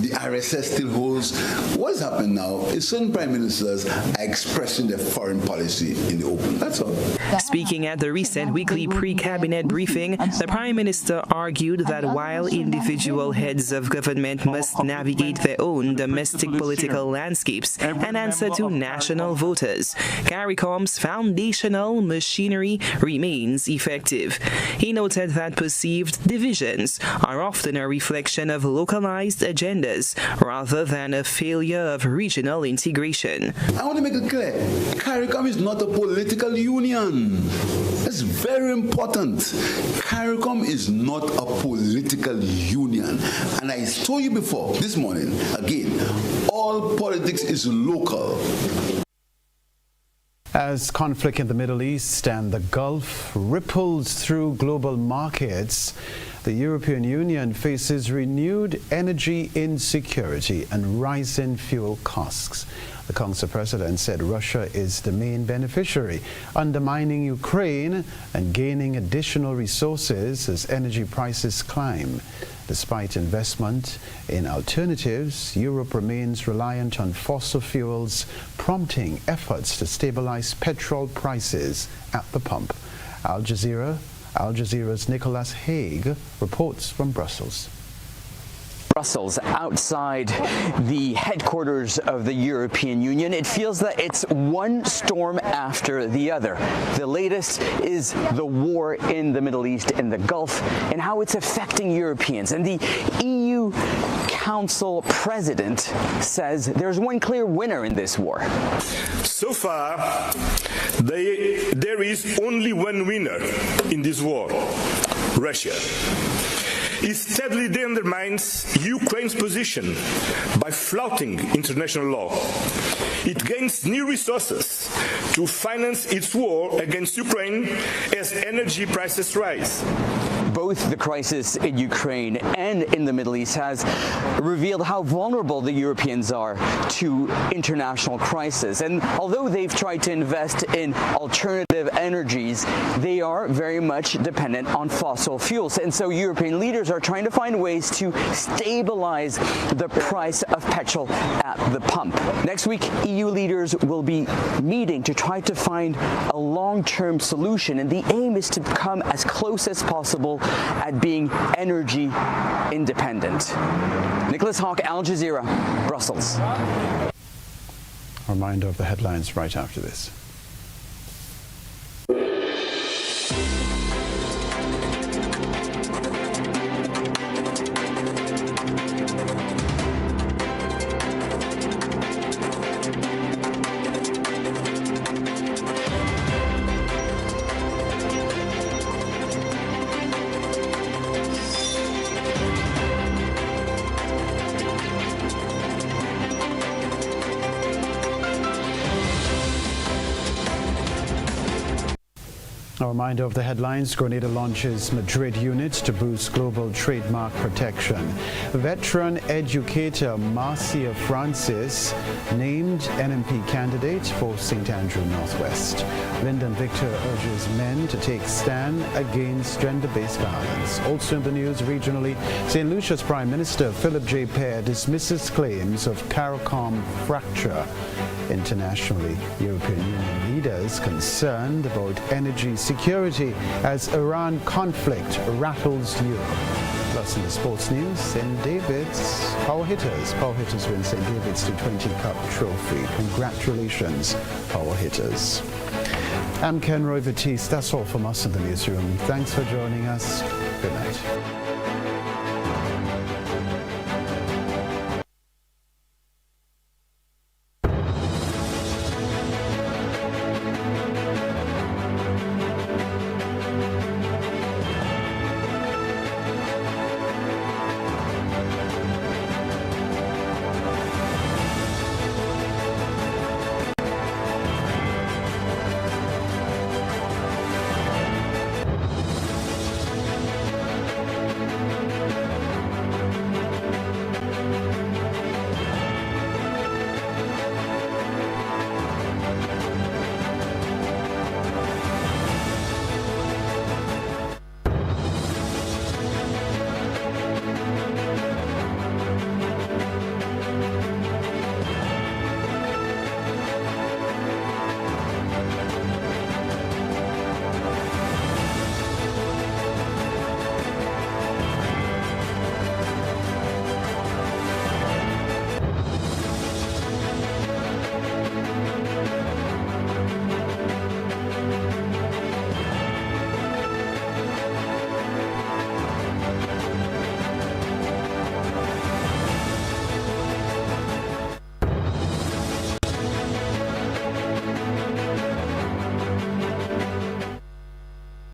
the RSS still holds. What's happened now is certain prime ministers are expressing their foreign policy in the open. That's all. Speaking at the recent weekly pre-cabinet briefing, the Prime Minister argued that while individual heads of government must navigate their own domestic political landscapes and answer to national voters, CARICOM's foundational machinery remains effective. He noted that perceived divisions are often a reflection of localized agendas rather than a failure of regional integration. I want to make it clear, CARICOM is not a political union. That's very important. CARICOM is not a political union. And I told you before, this morning, again, all politics is local. As conflict in the Middle East and the Gulf ripples through global markets, the European Union faces renewed energy insecurity and rising fuel costs. The Council President said Russia is the main beneficiary, undermining Ukraine and gaining additional resources as energy prices climb. Despite investment in alternatives, Europe remains reliant on fossil fuels, prompting efforts to stabilize petrol prices at the pump. Al Jazeera's Nicholas Haig reports from Brussels. Brussels, outside the headquarters of the European Union, it feels that it's one storm after the other. The latest is the war in the Middle East and the Gulf and how it's affecting Europeans. And the EU Council President says there's one clear winner in this war. So far, there is only one winner in this war: Russia. It steadily undermines Ukraine's position by flouting international law. It gains new resources to finance its war against Ukraine as energy prices rise. Both the crisis in Ukraine and in the Middle East has revealed how vulnerable the Europeans are to international crisis. And although they've tried to invest in alternative energies, they are very much dependent on fossil fuels. And so European leaders are trying to find ways to stabilize the price of petrol at the pump. Next week, EU leaders will be meeting to try to find a long-term solution. And the aim is to come as close as possible at being energy independent. Nicholas Hawk, Al Jazeera, Brussels. A reminder of the headlines right after this. A reminder of the headlines. Grenada launches Madrid unit to boost global trademark protection. Veteran educator Marcia Francis named NMP candidate for St. Andrew Northwest. Lyndon Victor urges men to take stand against gender-based violence. Also in the news regionally, St. Lucia's Prime Minister Philip J. Pear dismisses claims of CARICOM fracture. Internationally, European Union leaders concerned about energy security as Iran conflict rattles Europe. Plus in the sports news, St. David's Power Hitters win St. David's T20 Cup trophy. Congratulations, Power Hitters. I'm Kenroy, Baptiste. That's all from us in the newsroom. Thanks for joining us. Good night.